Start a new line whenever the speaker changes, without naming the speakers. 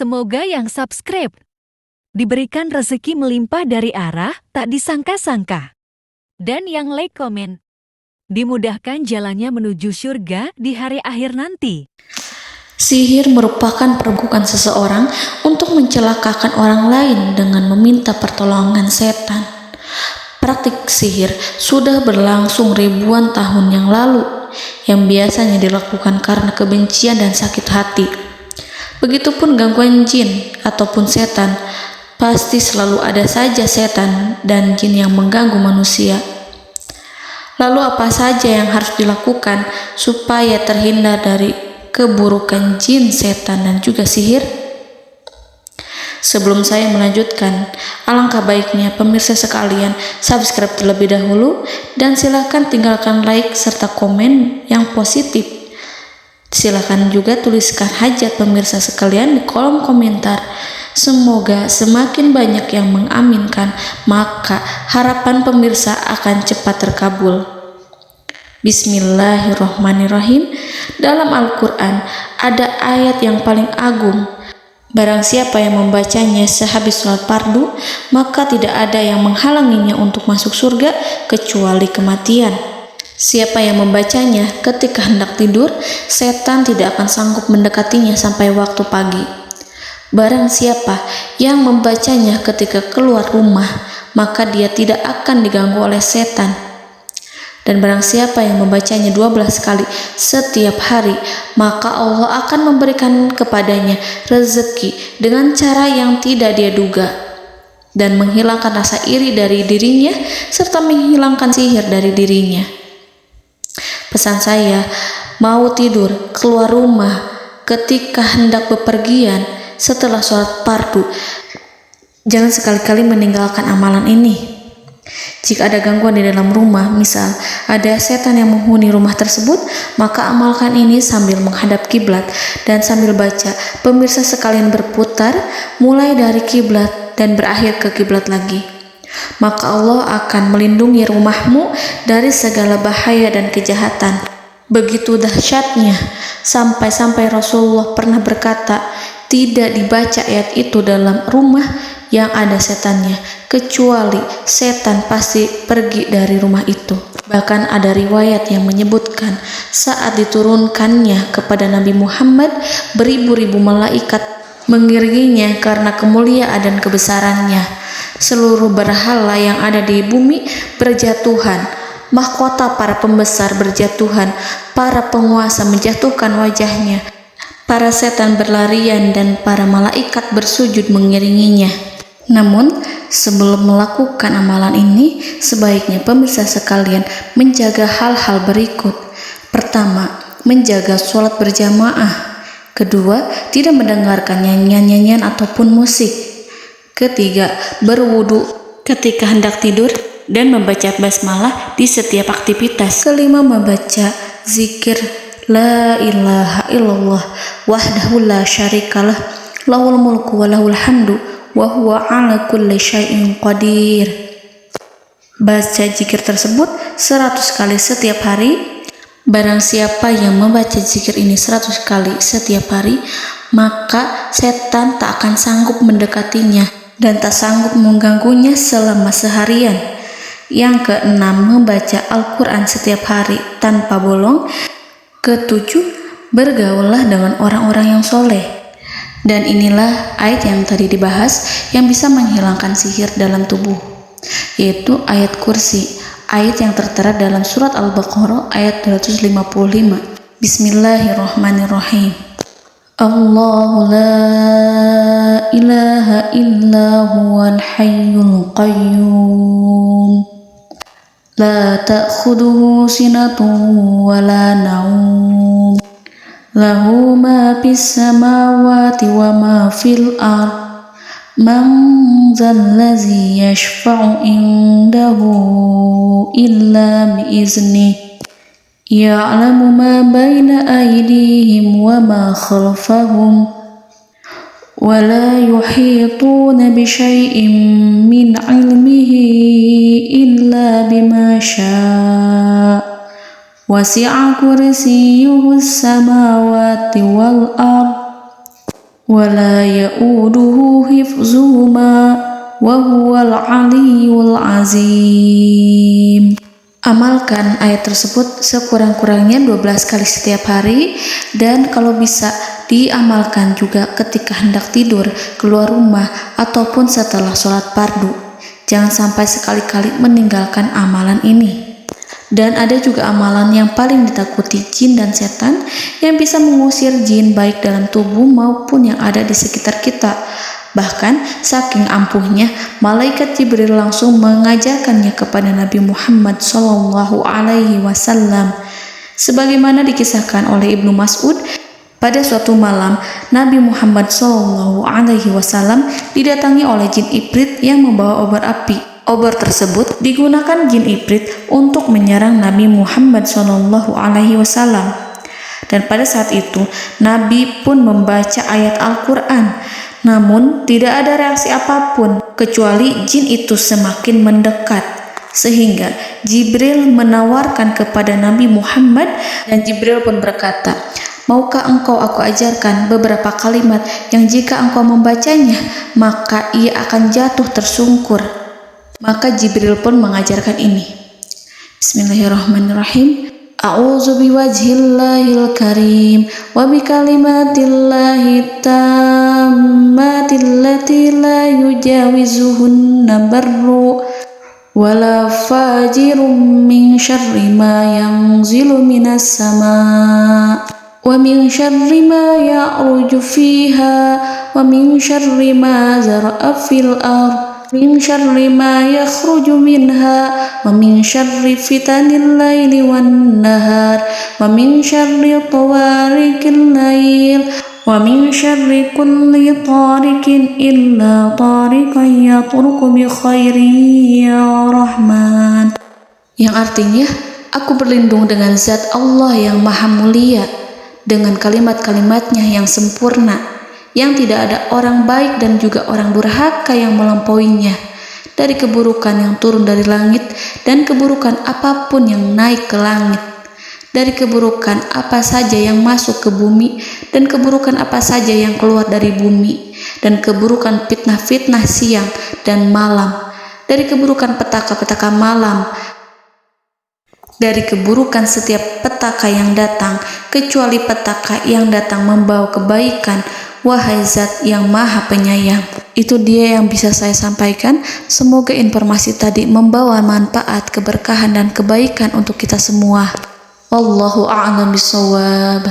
Semoga yang subscribe diberikan rezeki melimpah dari arah tak disangka-sangka. Dan yang like komen, dimudahkan jalannya menuju surga di hari akhir nanti.
Sihir merupakan perbuatan seseorang untuk mencelakakan orang lain dengan meminta pertolongan setan. Praktik sihir sudah berlangsung ribuan tahun yang lalu, yang biasanya dilakukan karena kebencian dan sakit hati. Begitupun gangguan jin ataupun setan, pasti selalu ada saja setan dan jin yang mengganggu manusia. Lalu apa saja yang harus dilakukan supaya terhindar dari keburukan jin, setan, dan juga sihir? Sebelum saya melanjutkan, alangkah baiknya pemirsa sekalian subscribe terlebih dahulu dan silakan tinggalkan like serta komen yang positif. Silakan juga tuliskan hajat pemirsa sekalian di kolom komentar. Semoga semakin banyak yang mengaminkan, maka harapan pemirsa akan cepat terkabul. Bismillahirrahmanirrahim. Dalam Al-Quran ada ayat yang paling agung. Barang siapa yang membacanya sehabis sholat fardu, maka tidak ada yang menghalanginya untuk masuk surga kecuali kematian. Siapa yang membacanya ketika hendak tidur, setan tidak akan sanggup mendekatinya sampai waktu pagi. Barang siapa yang membacanya ketika keluar rumah, maka dia tidak akan diganggu oleh setan. Dan barang siapa yang membacanya 12 kali setiap hari, maka Allah akan memberikan kepadanya rezeki dengan cara yang tidak dia duga, dan menghilangkan rasa iri dari dirinya, serta menghilangkan sihir dari dirinya. Pesan saya, mau tidur, keluar rumah, ketika hendak bepergian, setelah sholat fardu, jangan sekali-kali meninggalkan amalan ini. Jika ada gangguan di dalam rumah, misal ada setan yang menghuni rumah tersebut, maka amalkan ini sambil menghadap kiblat dan sambil baca. Pemirsa sekalian berputar mulai dari kiblat dan berakhir ke kiblat lagi. Maka Allah akan melindungi rumahmu dari segala bahaya dan kejahatan. Begitu dahsyatnya, sampai-sampai Rasulullah pernah berkata, tidak dibaca ayat itu dalam rumah yang ada setannya, kecuali setan pasti pergi dari rumah itu. Bahkan ada riwayat yang menyebutkan saat diturunkannya kepada Nabi Muhammad, beribu-ribu malaikat mengiringinya karena kemuliaan dan kebesarannya. Seluruh berhala yang ada di bumi berjatuhan, mahkota para pembesar berjatuhan, para penguasa menjatuhkan wajahnya, para setan berlarian, dan para malaikat bersujud mengiringinya. Namun, sebelum melakukan amalan ini, sebaiknya pemirsa sekalian menjaga hal-hal berikut. Pertama, menjaga sholat berjamaah. Kedua, tidak mendengarkan nyanyian-nyanyian ataupun musik. Ketiga, berwudu ketika hendak tidur dan membaca basmalah di setiap aktivitas. Kelima, membaca zikir la ilaha illallah wahdahu la syarikalah lahul mulku wa lahul hamdu wa huwa ala kulli syai'in qadir. Baca zikir tersebut 100 kali setiap hari. Barang siapa yang membaca zikir ini 100 kali setiap hari, maka setan tak akan sanggup mendekatinya dan tak sanggup mengganggunya selama seharian. Yang keenam, membaca Al-Quran setiap hari tanpa bolong. Ketujuh, bergaullah dengan orang-orang yang soleh. Dan inilah ayat yang tadi dibahas yang bisa menghilangkan sihir dalam tubuh, yaitu ayat kursi, ayat yang tertera dalam surat Al-Baqarah ayat 255. Bismillahirrahmanirrahim. Allahu la ilaha illa huwal hayyul qayyum la ta'khuduhu sinatun wa la naum lahu ma fis samawati wa ma fil ard man zallazi yashfa'u indahu illa biiznihi ya'lamu ma baina aydihim wa ma khalfahum wa la yuhituna bi syai'in min 'ilmihi illa bima syaa' wasi'a kursiyyuhu as-samawati wal ard ولا يؤوده حفظهما وهو العلي العظيم. Amalkan ayat tersebut sekurang-kurangnya 12 kali setiap hari, dan kalau bisa diamalkan juga ketika hendak tidur, keluar rumah, ataupun setelah sholat fardu. Jangan sampai sekali-kali meninggalkan amalan ini. Dan ada juga amalan yang paling ditakuti jin dan setan, yang bisa mengusir jin baik dalam tubuh maupun yang ada di sekitar kita. Bahkan saking ampuhnya, malaikat Jibril langsung mengajarkannya kepada Nabi Muhammad SAW. Sebagaimana dikisahkan oleh Ibnu Mas'ud, pada suatu malam Nabi Muhammad SAW didatangi oleh jin Ifrit yang membawa obor api. Obor tersebut digunakan jin Ifrit untuk menyerang Nabi Muhammad SAW. Dan pada saat itu Nabi pun membaca ayat Al-Quran. Namun tidak ada reaksi apapun, kecuali jin itu semakin mendekat. Sehingga Jibril menawarkan kepada Nabi Muhammad, dan Jibril pun berkata, "Maukah engkau aku ajarkan beberapa kalimat yang jika engkau membacanya, maka ia akan jatuh tersungkur?" Maka Jibril pun mengajarkan ini. Bismillahirrahmanirrahim. A'udzu biwajhillahil karim wa bikalimatillahi tammatil lati la yujawizuhunna barru wala fajirum min syarri ma yanzilu minas sama wa min syarri ma ya'ruju fiha wa min syarri ma zara'a fil ardh min syarri ma yakhruju minha wa min syarri fitanil laili wan nahar wa min syarri tawarikil lail wa min syarri kulli tarikin illa tarikan yatruku bi khairin ya Rahman. Yang artinya, aku berlindung dengan zat Allah yang maha mulia, dengan kalimat-kalimatnya yang sempurna, yang tidak ada orang baik dan juga orang durhaka yang melampauinya, dari keburukan yang turun dari langit dan keburukan apapun yang naik ke langit, dari keburukan apa saja yang masuk ke bumi dan keburukan apa saja yang keluar dari bumi, dan keburukan fitnah-fitnah siang dan malam, dari keburukan petaka-petaka malam, dari keburukan setiap petaka yang datang, kecuali petaka yang datang membawa kebaikan. Wahai Zat yang Maha Penyayang. Itu dia yang bisa saya sampaikan. Semoga informasi tadi membawa manfaat, keberkahan dan kebaikan untuk kita semua. Wallahu a'lam bishawab.